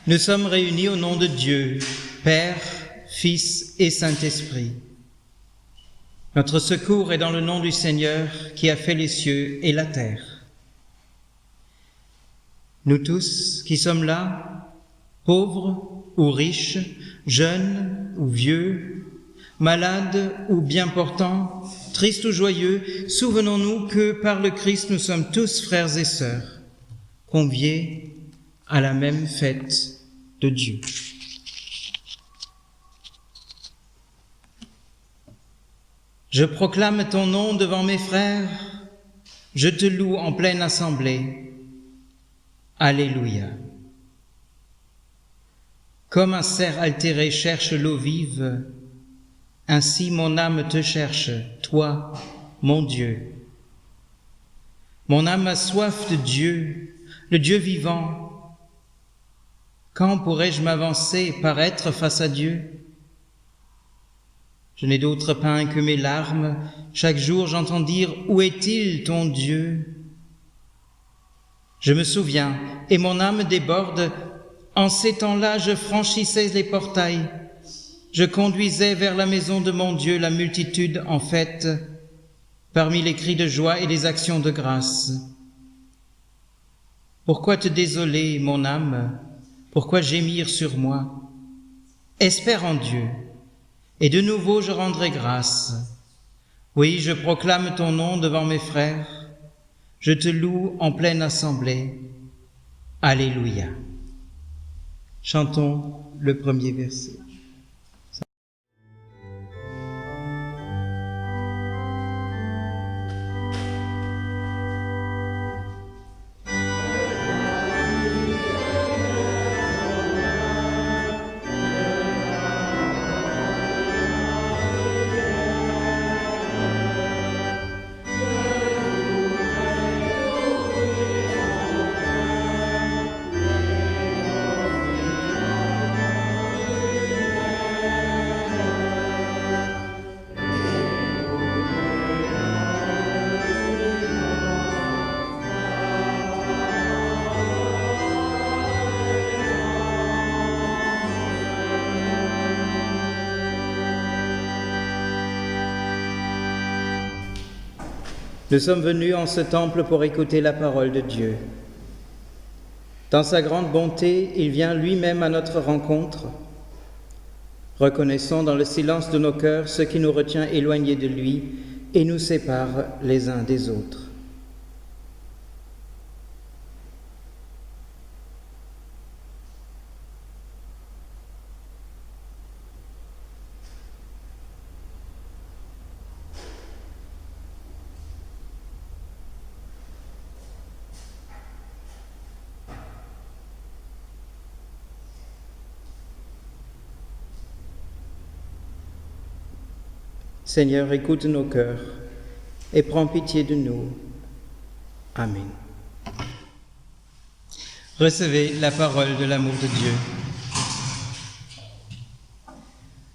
Nous sommes réunis au nom de Dieu, Père, Fils et Saint-Esprit. Notre secours est dans le nom du Seigneur qui a fait les cieux et la terre. Nous tous qui sommes là, pauvres ou riches, jeunes ou vieux, malades ou bien portants, tristes ou joyeux, souvenons-nous que par le Christ nous sommes tous frères et sœurs, conviés à la même fête de Dieu. Je proclame ton nom devant mes frères, je te loue en pleine assemblée. Alléluia. Comme un cerf altéré cherche l'eau vive, ainsi mon âme te cherche, toi, mon Dieu. Mon âme a soif de Dieu, le Dieu vivant. Quand pourrai-je m'avancer, paraître face à Dieu? Je n'ai d'autre pain que mes larmes. Chaque jour j'entends dire « Où est-il ton Dieu ?» Je me souviens, et mon âme déborde. En ces temps-là, je franchissais les portails. Je conduisais vers la maison de mon Dieu la multitude en fête, parmi les cris de joie et les actions de grâce. Pourquoi te désoler, mon âme? Pourquoi gémir sur moi? Espère en Dieu. Et de nouveau je rendrai grâce. Oui, je proclame ton nom devant mes frères. Je te loue en pleine assemblée. Alléluia. Chantons le premier verset. Nous sommes venus en ce temple pour écouter la parole de Dieu. Dans sa grande bonté, il vient lui-même à notre rencontre. Reconnaissons dans le silence de nos cœurs ce qui nous retient éloignés de lui et nous sépare les uns des autres. Seigneur, écoute nos cœurs et prends pitié de nous. Amen. Recevez la parole de l'amour de Dieu.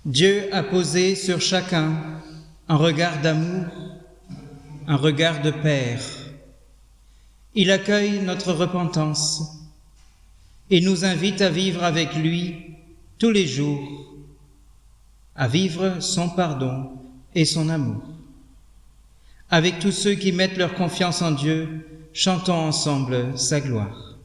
Dieu a posé sur chacun un regard d'amour, un regard de Père. Il accueille notre repentance et nous invite à vivre avec lui tous les jours, à vivre son pardon et son amour. Avec tous ceux qui mettent leur confiance en Dieu, chantons ensemble sa gloire.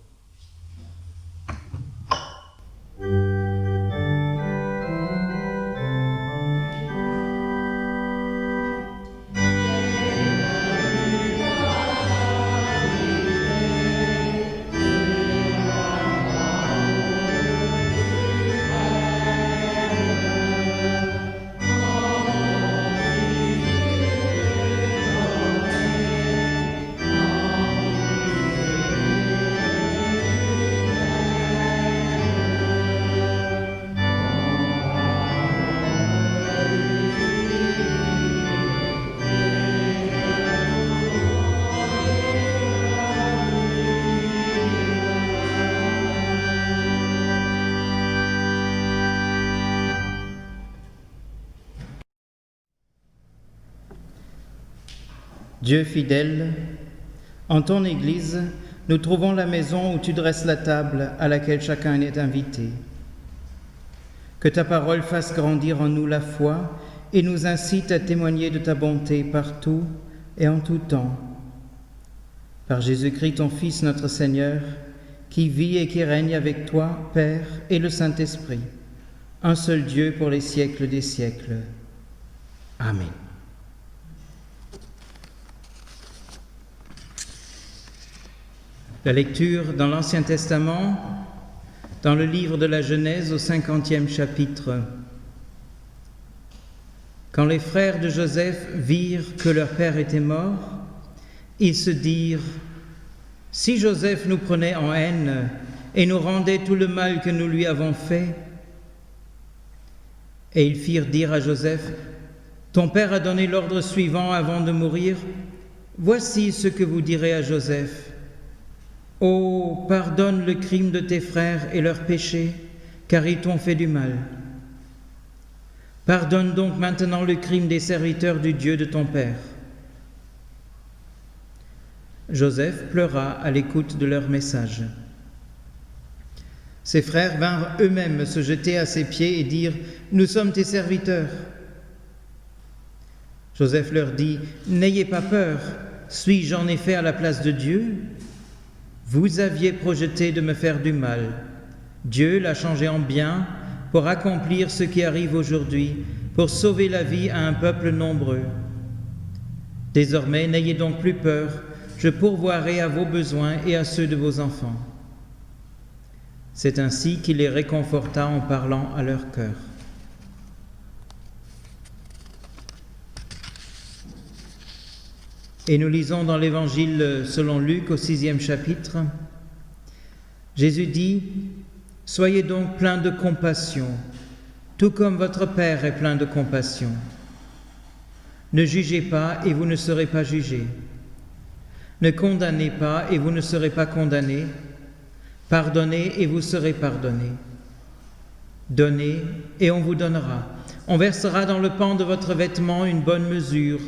Dieu fidèle, en ton Église, nous trouvons la maison où tu dresses la table à laquelle chacun est invité. Que ta parole fasse grandir en nous la foi et nous incite à témoigner de ta bonté partout et en tout temps. Par Jésus-Christ, ton Fils, notre Seigneur, qui vit et qui règne avec toi, Père et le Saint-Esprit, un seul Dieu pour les siècles des siècles. Amen. La lecture dans l'Ancien Testament, dans le livre de la Genèse au 50e chapitre. Quand les frères de Joseph virent que leur père était mort, ils se dirent « Si Joseph nous prenait en haine et nous rendait tout le mal que nous lui avons fait » Et ils firent dire à Joseph « Ton père a donné l'ordre suivant avant de mourir. Voici ce que vous direz à Joseph. Oh, pardonne le crime de tes frères et leurs péchés, car ils t'ont fait du mal. Pardonne donc maintenant le crime des serviteurs du Dieu de ton père. » Joseph pleura à l'écoute de leur message. Ses frères vinrent eux-mêmes se jeter à ses pieds et dirent « Nous sommes tes serviteurs. » Joseph leur dit « N'ayez pas peur, suis-je en effet à la place de Dieu ? Vous aviez projeté de me faire du mal. Dieu l'a changé en bien pour accomplir ce qui arrive aujourd'hui, pour sauver la vie à un peuple nombreux. Désormais, n'ayez donc plus peur, je pourvoirai à vos besoins et à ceux de vos enfants. » C'est ainsi qu'il les réconforta en parlant à leur cœur. Et nous lisons dans l'Évangile selon Luc au 6e chapitre, Jésus dit « Soyez donc pleins de compassion, tout comme votre Père est plein de compassion. Ne jugez pas et vous ne serez pas jugés. Ne condamnez pas et vous ne serez pas condamnés. Pardonnez et vous serez pardonnés. Donnez et on vous donnera. On versera dans le pan de votre vêtement une bonne mesure,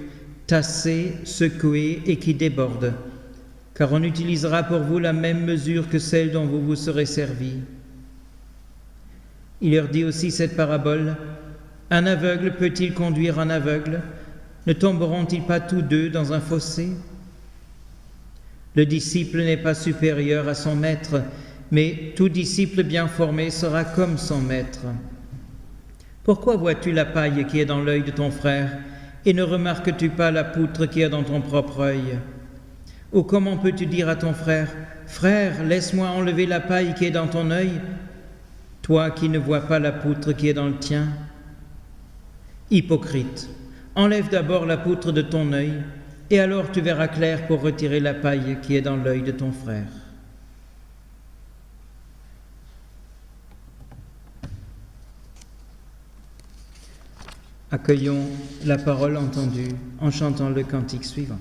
tassée, secouée et qui déborde, car on utilisera pour vous la même mesure que celle dont vous vous serez servis. » Il leur dit aussi cette parabole, « Un aveugle peut-il conduire un aveugle? Ne tomberont-ils pas tous deux dans un fossé? Le disciple n'est pas supérieur à son maître, mais tout disciple bien formé sera comme son maître. Pourquoi vois-tu la paille qui est dans l'œil de ton frère et ne remarques-tu pas la poutre qui est dans ton propre œil? Ou comment peux-tu dire à ton frère, « Frère, laisse-moi enlever la paille qui est dans ton œil », toi qui ne vois pas la poutre qui est dans le tien? Hypocrite, enlève d'abord la poutre de ton œil, et alors tu verras clair pour retirer la paille qui est dans l'œil de ton frère. Accueillons la parole entendue en chantant le cantique suivant.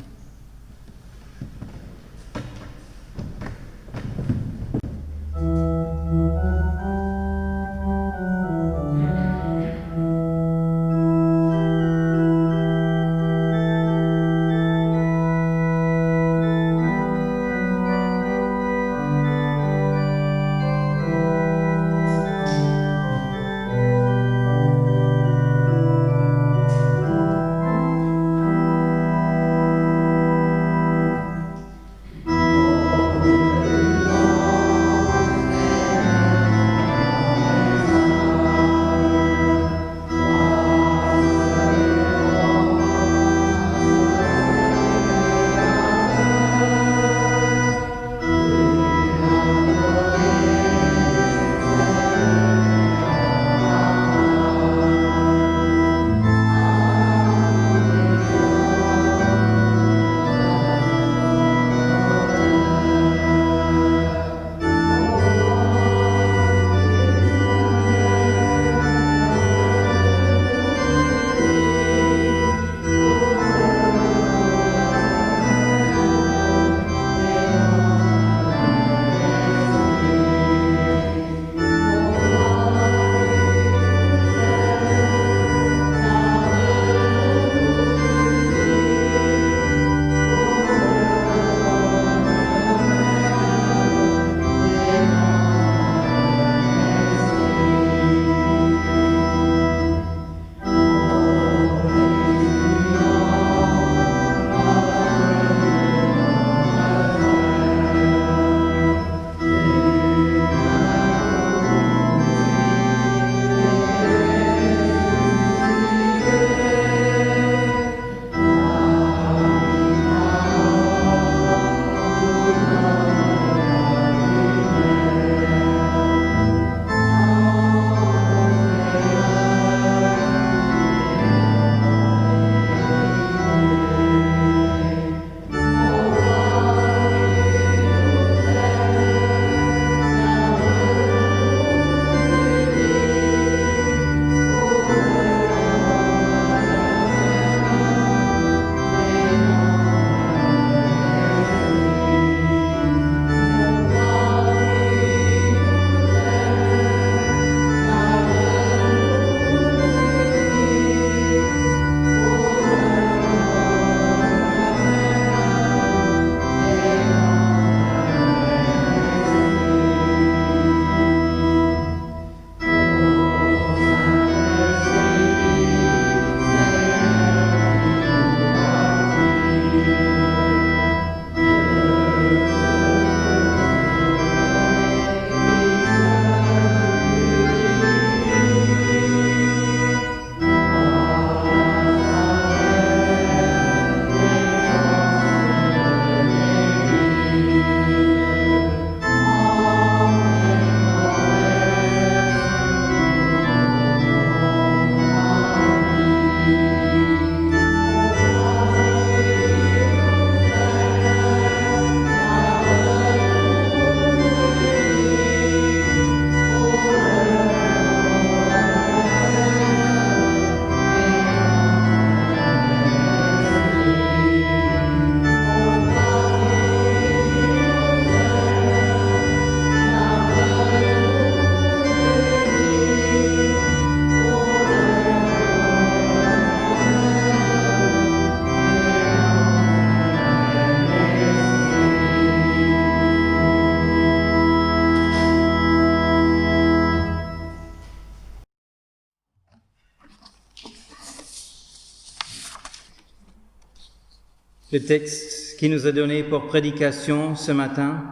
Le texte qui nous est donné pour prédication ce matin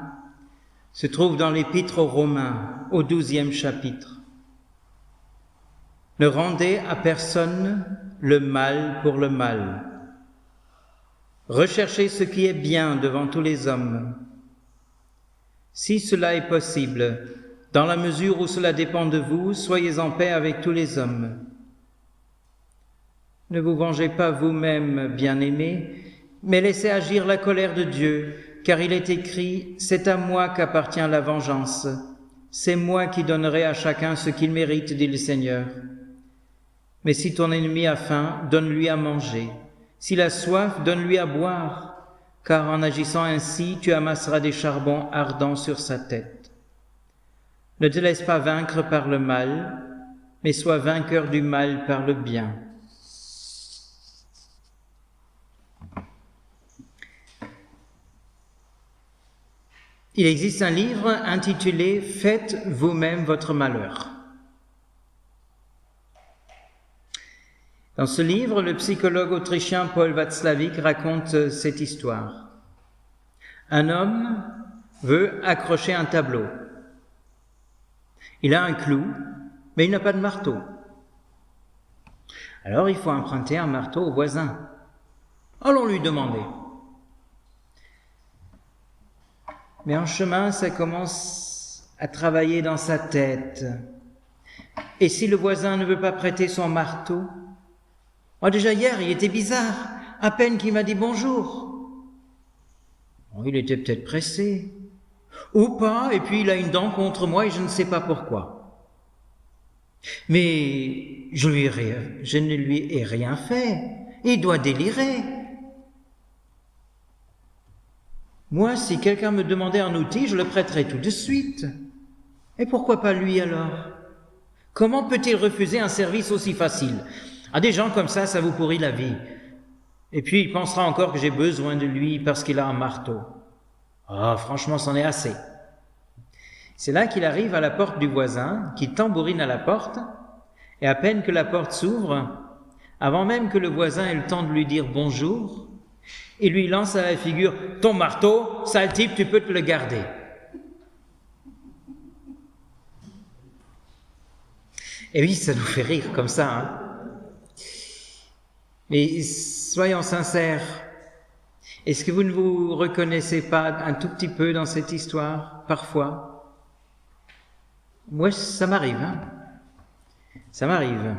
se trouve dans l'Épître aux Romains, au 12e chapitre. Ne rendez à personne le mal pour le mal. Recherchez ce qui est bien devant tous les hommes. Si cela est possible, dans la mesure où cela dépend de vous, soyez en paix avec tous les hommes. Ne vous vengez pas vous-même, bien-aimés, mais laissez agir la colère de Dieu, car il est écrit « C'est à moi qu'appartient la vengeance. C'est moi qui donnerai à chacun ce qu'il mérite, dit le Seigneur. Mais si ton ennemi a faim, donne-lui à manger. S'il a soif, donne-lui à boire, car en agissant ainsi, tu amasseras des charbons ardents sur sa tête. Ne te laisse pas vaincre par le mal, mais sois vainqueur du mal par le bien. » Il existe un livre intitulé « Faites vous-même votre malheur ». Dans ce livre, le psychologue autrichien Paul Watzlawick raconte cette histoire. Un homme veut accrocher un tableau. Il a un clou, mais il n'a pas de marteau. Alors il faut emprunter un marteau au voisin. Allons lui demander. Mais en chemin, ça commence à travailler dans sa tête. Et si le voisin ne veut pas prêter son marteau, déjà hier, il était bizarre, à peine qu'il m'a dit bonjour. Il était peut-être pressé, ou pas, et puis il a une dent contre moi et je ne sais pas pourquoi. Mais je ne lui ai rien fait, il doit délirer. Moi, si quelqu'un me demandait un outil, je le prêterais tout de suite. Et pourquoi pas lui alors? Comment peut-il refuser un service aussi facile? Des gens comme ça vous pourrit la vie. Et puis il pensera encore que j'ai besoin de lui parce qu'il a un marteau. Franchement, c'en est assez. C'est là qu'il arrive à la porte du voisin, qui tambourine à la porte, et à peine que la porte s'ouvre, avant même que le voisin ait le temps de lui dire bonjour, il lui lance à la figure « Ton marteau, sale type, tu peux te le garder. » Et oui, ça nous fait rire comme ça, Mais soyons sincères, est-ce que vous ne vous reconnaissez pas un tout petit peu dans cette histoire, parfois? Moi, ça m'arrive, Ça m'arrive.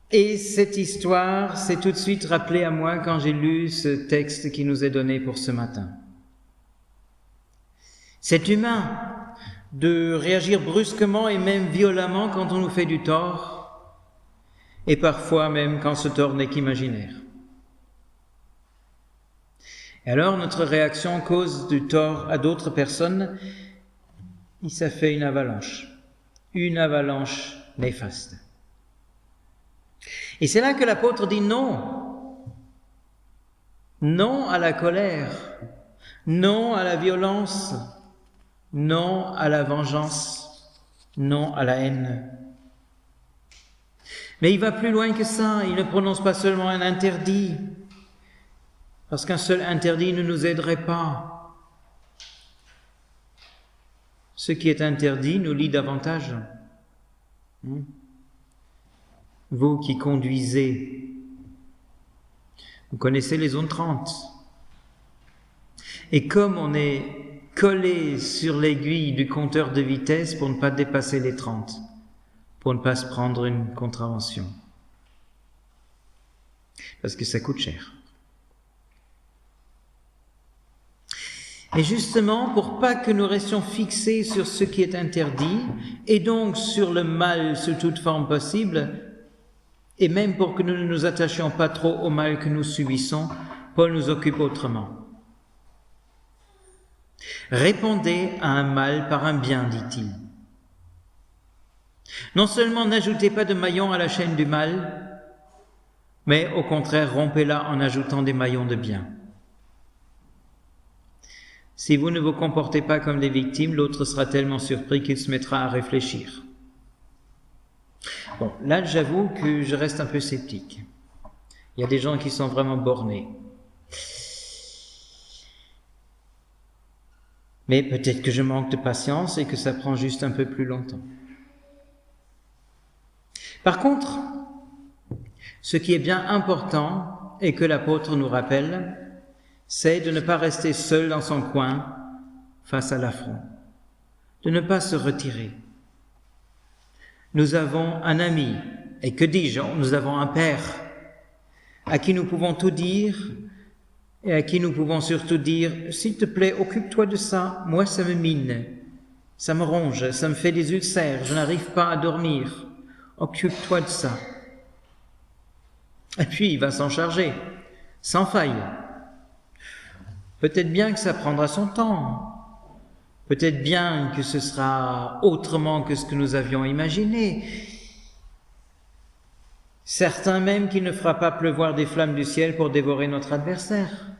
Et cette histoire s'est tout de suite rappelée à moi quand j'ai lu ce texte qui nous est donné pour ce matin. C'est humain de réagir brusquement et même violemment quand on nous fait du tort, et parfois même quand ce tort n'est qu'imaginaire. Et alors notre réaction cause du tort à d'autres personnes, et ça fait une avalanche néfaste. Et c'est là que l'apôtre dit non. Non à la colère, non à la violence, non à la vengeance, non à la haine. Mais il va plus loin que ça, il ne prononce pas seulement un interdit, parce qu'un seul interdit ne nous aiderait pas. Ce qui est interdit nous lie davantage. Vous qui conduisez, vous connaissez les zones 30. Et comme on est collé sur l'aiguille du compteur de vitesse pour ne pas dépasser les 30, pour ne pas se prendre une contravention. Parce que ça coûte cher. Et justement, pour pas que nous restions fixés sur ce qui est interdit, et donc sur le mal sous toute forme possible, et même pour que nous ne nous attachions pas trop au mal que nous subissons, Paul nous occupe autrement. Répondez à un mal par un bien, dit-il. Non seulement n'ajoutez pas de maillons à la chaîne du mal, mais au contraire rompez-la en ajoutant des maillons de bien. Si vous ne vous comportez pas comme des victimes, l'autre sera tellement surpris qu'il se mettra à réfléchir. Bon, là j'avoue que je reste un peu sceptique. Il y a des gens qui sont vraiment bornés. Mais peut-être que je manque de patience et que ça prend juste un peu plus longtemps. Par contre, ce qui est bien important et que l'apôtre nous rappelle, c'est de ne pas rester seul dans son coin face à l'affront, de ne pas se retirer. Nous avons un ami, et que dis-je, nous avons un Père à qui nous pouvons tout dire et à qui nous pouvons surtout dire « S'il te plaît, occupe-toi de ça, moi ça me mine, ça me ronge, ça me fait des ulcères, je n'arrive pas à dormir, occupe-toi de ça. » Et puis il va s'en charger, sans faille. Peut-être bien que ça prendra son temps, peut-être bien que ce sera autrement que ce que nous avions imaginé. Certains même qu'il ne fera pas pleuvoir des flammes du ciel pour dévorer notre adversaire.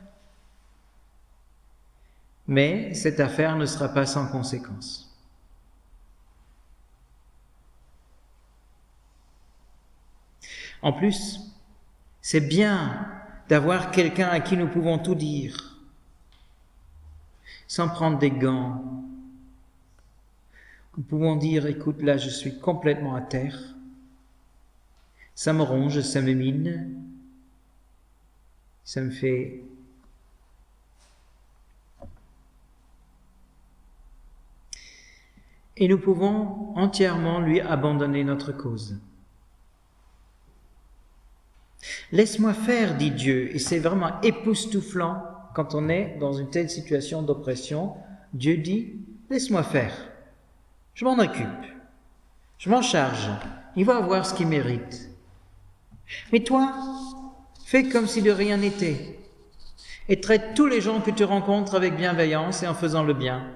Mais cette affaire ne sera pas sans conséquence. En plus, c'est bien d'avoir quelqu'un à qui nous pouvons tout dire, sans prendre des gants. Nous pouvons dire, écoute, là je suis complètement à terre, ça me ronge, ça me mine, ça me fait... Et nous pouvons entièrement lui abandonner notre cause. Laisse-moi faire, dit Dieu, et c'est vraiment époustouflant quand on est dans une telle situation d'oppression. Dieu dit, laisse-moi faire, je m'en occupe, je m'en charge, il va avoir ce qu'il mérite. Mais toi, fais comme si de rien n'était, et traite tous les gens que tu rencontres avec bienveillance et en faisant le bien.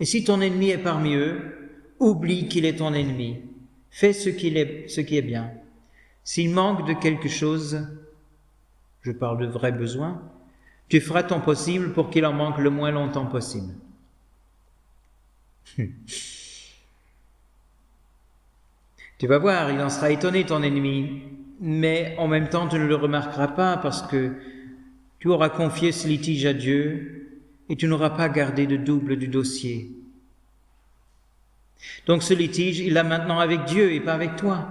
Et si ton ennemi est parmi eux, oublie qu'il est ton ennemi. Fais ce qui est bien. S'il manque de quelque chose, je parle de vrais besoins, tu feras ton possible pour qu'il en manque le moins longtemps possible. Tu vas voir, il en sera étonné ton ennemi, mais en même temps tu ne le remarqueras pas parce que tu auras confié ce litige à Dieu et tu n'auras pas gardé de double du dossier. Donc ce litige, il l'a maintenant avec Dieu et pas avec toi.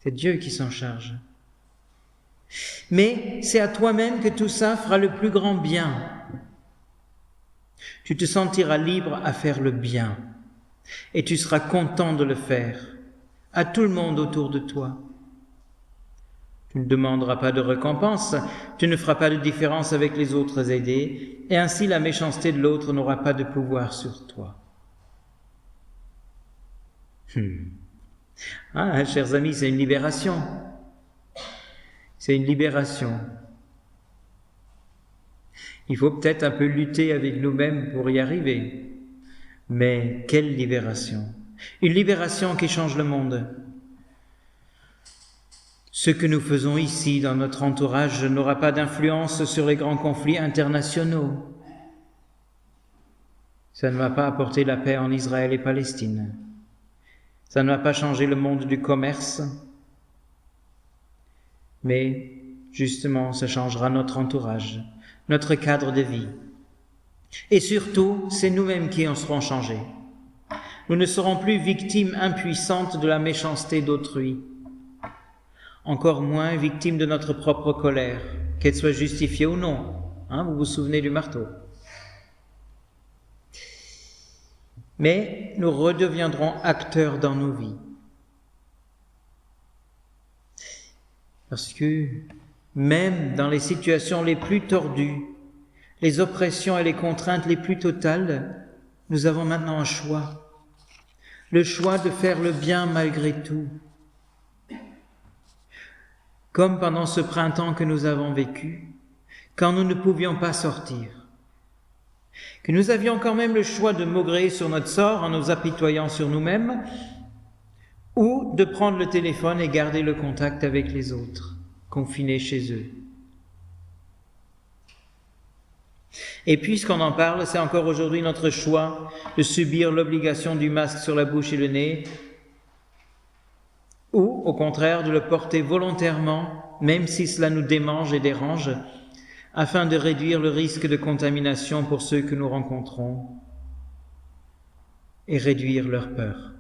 C'est Dieu qui s'en charge. Mais c'est à toi-même que tout ça fera le plus grand bien. Tu te sentiras libre à faire le bien et tu seras content de le faire à tout le monde autour de toi. Tu ne demanderas pas de récompense, tu ne feras pas de différence avec les autres aidés, et ainsi la méchanceté de l'autre n'aura pas de pouvoir sur toi. Ah, chers amis, c'est une libération. C'est une libération. Il faut peut-être un peu lutter avec nous-mêmes pour y arriver. Mais quelle libération! Une libération qui change le monde. Ce que nous faisons ici dans notre entourage n'aura pas d'influence sur les grands conflits internationaux. Ça ne va pas apporter la paix en Israël et Palestine. Ça ne va pas changer le monde du commerce. Mais justement, ça changera notre entourage, notre cadre de vie. Et surtout, c'est nous-mêmes qui en serons changés. Nous ne serons plus victimes impuissantes de la méchanceté d'autrui. Encore moins victimes de notre propre colère, qu'elle soit justifiée ou non. Vous vous souvenez du marteau. Mais nous redeviendrons acteurs dans nos vies. Parce que même dans les situations les plus tordues, les oppressions et les contraintes les plus totales, nous avons maintenant un choix. Le choix de faire le bien malgré tout. Comme pendant ce printemps que nous avons vécu, quand nous ne pouvions pas sortir, que nous avions quand même le choix de maugréer sur notre sort en nous apitoyant sur nous-mêmes, ou de prendre le téléphone et garder le contact avec les autres, confinés chez eux. Et puisqu'on en parle, c'est encore aujourd'hui notre choix de subir l'obligation du masque sur la bouche et le nez, ou au contraire, de le porter volontairement, même si cela nous démange et dérange, afin de réduire le risque de contamination pour ceux que nous rencontrons et réduire leur peur.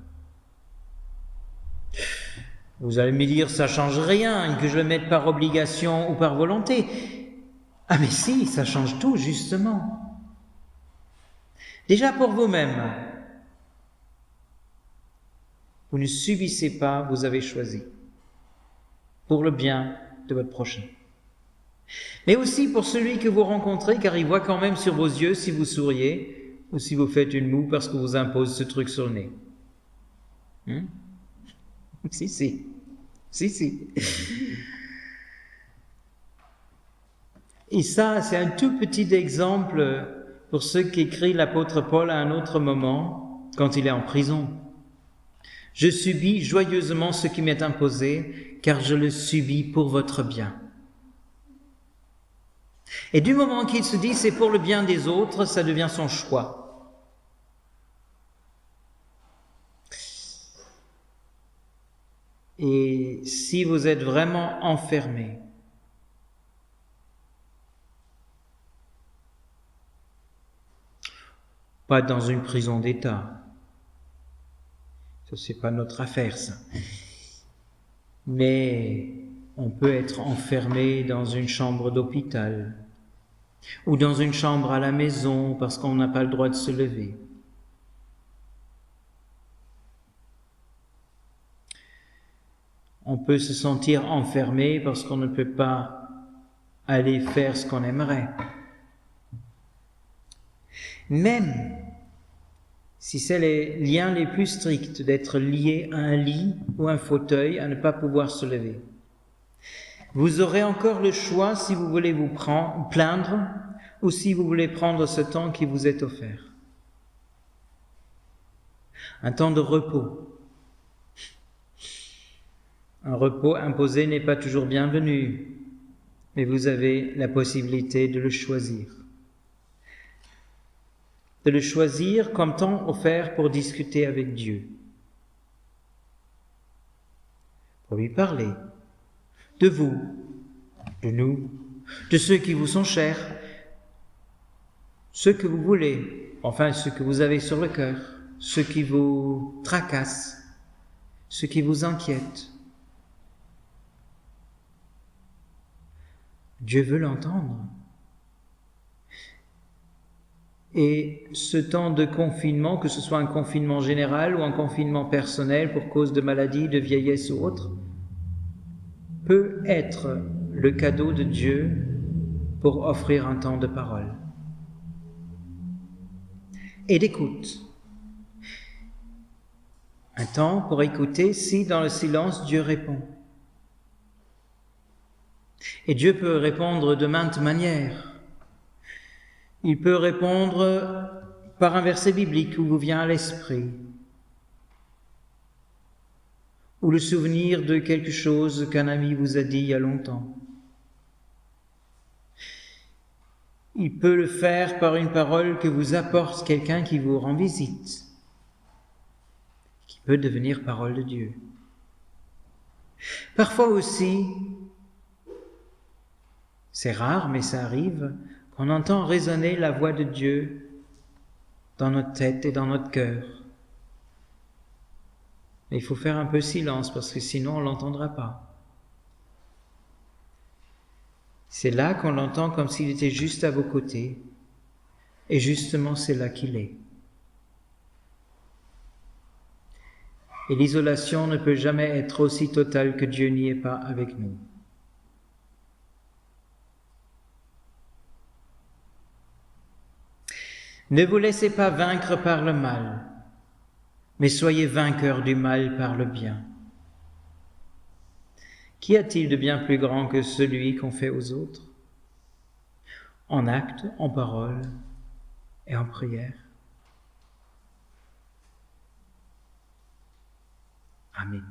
Vous allez me dire, ça change rien, que je le mette par obligation ou par volonté. Ah mais si, ça change tout, justement. Déjà pour vous-même, vous ne subissez pas, vous avez choisi, pour le bien de votre prochain. Mais aussi pour celui que vous rencontrez, car il voit quand même sur vos yeux si vous souriez ou si vous faites une moue parce qu'on vous impose ce truc sur le nez. Si. Et ça, c'est un tout petit exemple pour ce qu'écrit l'apôtre Paul à un autre moment, quand il est en prison. Je subis joyeusement ce qui m'est imposé, car je le subis pour votre bien. Et du moment qu'il se dit c'est pour le bien des autres, ça devient son choix. Et si vous êtes vraiment enfermé, pas dans une prison d'État, ça c'est pas notre affaire ça, mais on peut être enfermé dans une chambre d'hôpital ou dans une chambre à la maison parce qu'on n'a pas le droit de se lever. On peut se sentir enfermé parce qu'on ne peut pas aller faire ce qu'on aimerait. Même si c'est les liens les plus stricts d'être lié à un lit ou un fauteuil, à ne pas pouvoir se lever. Vous aurez encore le choix si vous voulez vous plaindre ou si vous voulez prendre ce temps qui vous est offert. Un temps de repos. Un repos imposé n'est pas toujours bienvenu, mais vous avez la possibilité de le choisir. De le choisir comme temps offert pour discuter avec Dieu, pour lui parler de vous, de nous, de ceux qui vous sont chers, ceux que vous voulez, enfin ceux que vous avez sur le cœur, ceux qui vous tracassent, ceux qui vous inquiètent. Dieu veut l'entendre. Et ce temps de confinement, que ce soit un confinement général ou un confinement personnel pour cause de maladie, de vieillesse ou autre, peut être le cadeau de Dieu pour offrir un temps de parole et d'écoute. Un temps pour écouter si dans le silence Dieu répond. Et Dieu peut répondre de maintes manières. Il peut répondre par un verset biblique qui vous vient à l'esprit, ou le souvenir de quelque chose qu'un ami vous a dit il y a longtemps. Il peut le faire par une parole que vous apporte quelqu'un qui vous rend visite, qui peut devenir parole de Dieu. Parfois aussi, c'est rare mais ça arrive, qu'on entend résonner la voix de Dieu dans notre tête et dans notre cœur. Mais il faut faire un peu silence parce que sinon on ne l'entendra pas. C'est là qu'on l'entend comme s'il était juste à vos côtés. Et justement, c'est là qu'il est. Et l'isolation ne peut jamais être aussi totale que Dieu n'y est pas avec nous. Ne vous laissez pas vaincre par le mal, mais soyez vainqueurs du mal par le bien. Qu'y a-t-il de bien plus grand que celui qu'on fait aux autres, en actes, en paroles et en prière? Amen.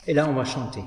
Et là, on va chanter.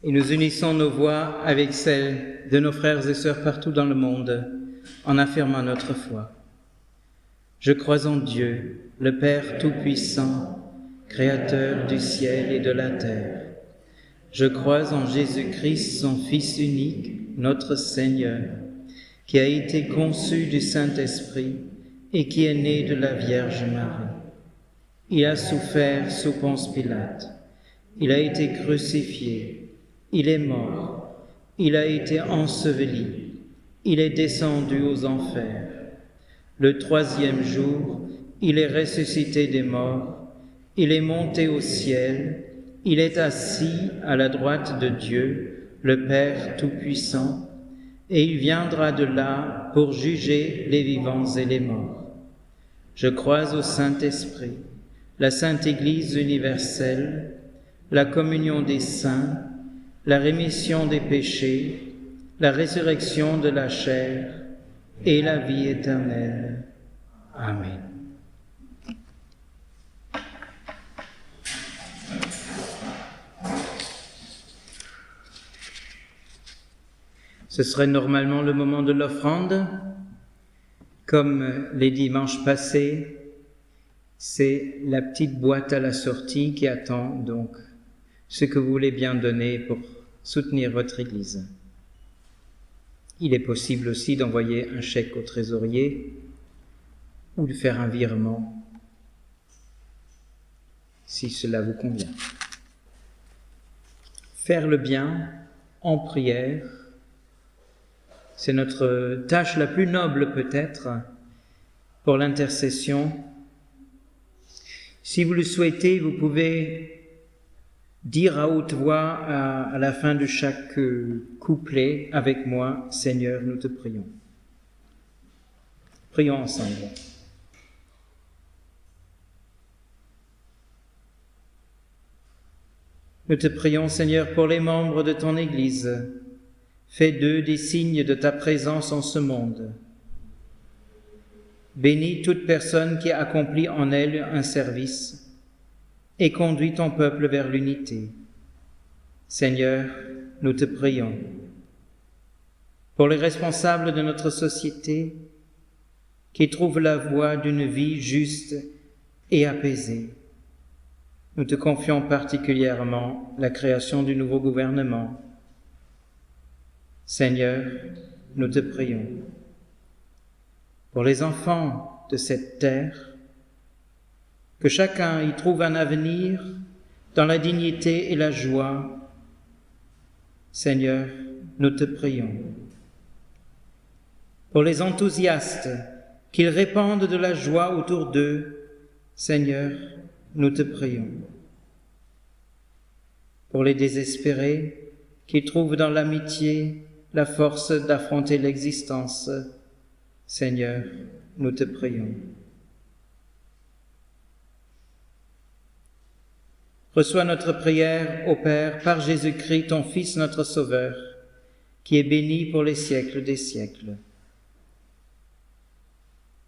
et nous unissons nos voix avec celles de nos frères et sœurs partout dans le monde en affirmant notre foi. Je crois en Dieu, le Père Tout-Puissant, Créateur du ciel et de la terre. Je crois en Jésus-Christ, son Fils unique, notre Seigneur, qui a été conçu du Saint-Esprit et qui est né de la Vierge Marie. Il a souffert sous Ponce Pilate. Il a été crucifié. Il est mort. Il a été enseveli. Il est descendu aux enfers. Le troisième jour, il est ressuscité des morts. Il est monté au ciel. Il est assis à la droite de Dieu, le Père Tout-Puissant, et il viendra de là pour juger les vivants et les morts. Je crois au Saint-Esprit, la Sainte Église universelle, la communion des saints, la rémission des péchés, la résurrection de la chair et la vie éternelle. Amen. Ce serait normalement le moment de l'offrande. Comme les dimanches passés, c'est la petite boîte à la sortie qui attend donc ce que vous voulez bien donner pour soutenir votre Église. Il est possible aussi d'envoyer un chèque au trésorier ou de faire un virement, si cela vous convient. Faire le bien en prière, c'est notre tâche la plus noble peut-être pour l'intercession. Si vous le souhaitez, vous pouvez dire à haute voix à la fin de chaque couplet avec moi, Seigneur, nous te prions. Prions ensemble. Nous te prions, Seigneur, pour les membres de ton Église. Fais d'eux des signes de ta présence en ce monde. Bénis toute personne qui accomplit en elle un service et conduis ton peuple vers l'unité. Seigneur, nous te prions. Pour les responsables de notre société qui trouvent la voie d'une vie juste et apaisée, nous te confions particulièrement la création du nouveau gouvernement. Seigneur, nous te prions. Pour les enfants de cette terre, que chacun y trouve un avenir dans la dignité et la joie. Seigneur, nous te prions. Pour les enthousiastes, qu'ils répandent de la joie autour d'eux. Seigneur, nous te prions. Pour les désespérés, qu'ils trouvent dans l'amitié la force d'affronter l'existence. Seigneur, nous te prions. Reçois notre prière, ô Père, par Jésus-Christ, ton Fils, notre Sauveur, qui est béni pour les siècles des siècles.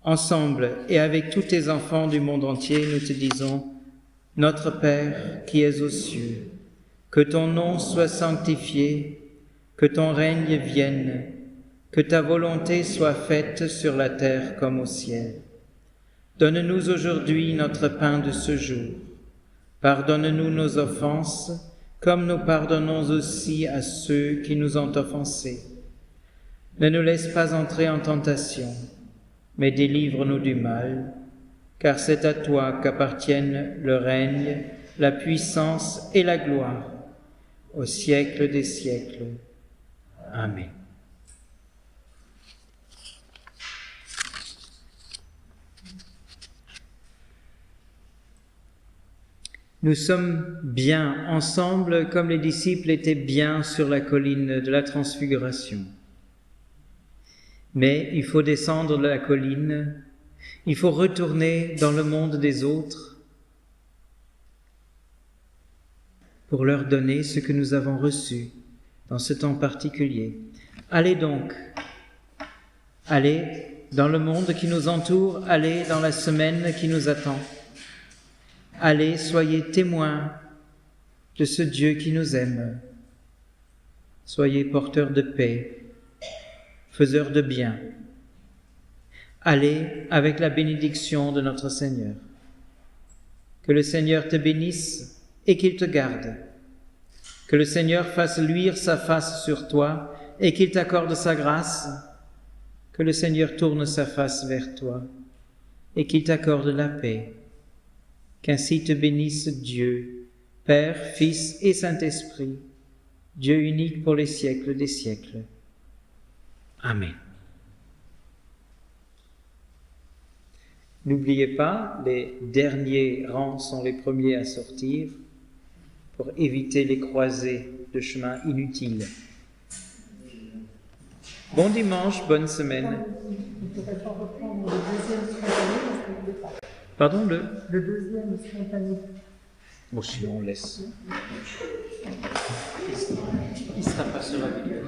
Ensemble et avec tous tes enfants du monde entier, nous te disons, Notre Père qui es aux cieux, que ton nom soit sanctifié, que ton règne vienne, que ta volonté soit faite sur la terre comme au ciel. Donne-nous aujourd'hui notre pain de ce jour. Pardonne-nous nos offenses, comme nous pardonnons aussi à ceux qui nous ont offensés. Ne nous laisse pas entrer en tentation, mais délivre-nous du mal, car c'est à toi qu'appartiennent le règne, la puissance et la gloire, au siècle des siècles. Amen. Nous sommes bien ensemble comme les disciples étaient bien sur la colline de la Transfiguration. Mais il faut descendre de la colline, il faut retourner dans le monde des autres pour leur donner ce que nous avons reçu dans ce temps particulier. Allez donc, allez dans le monde qui nous entoure, allez dans la semaine qui nous attend. Allez, soyez témoins de ce Dieu qui nous aime. Soyez porteurs de paix, faiseurs de bien. Allez avec la bénédiction de notre Seigneur. Que le Seigneur te bénisse et qu'il te garde. Que le Seigneur fasse luire sa face sur toi et qu'il t'accorde sa grâce. Que le Seigneur tourne sa face vers toi et qu'il t'accorde la paix. Qu'ainsi te bénisse Dieu, Père, Fils et Saint-Esprit, Dieu unique pour les siècles des siècles. Amen. N'oubliez pas, les derniers rangs sont les premiers à sortir pour éviter les croisées de chemins inutiles. Bon dimanche, bonne semaine. On ne pourrait pas reprendre le deuxième spontané parce qu'il ne voulait pas. Pardon, Le deuxième spontané. Bon, sinon on laisse. Il sera pas sur la vidéo.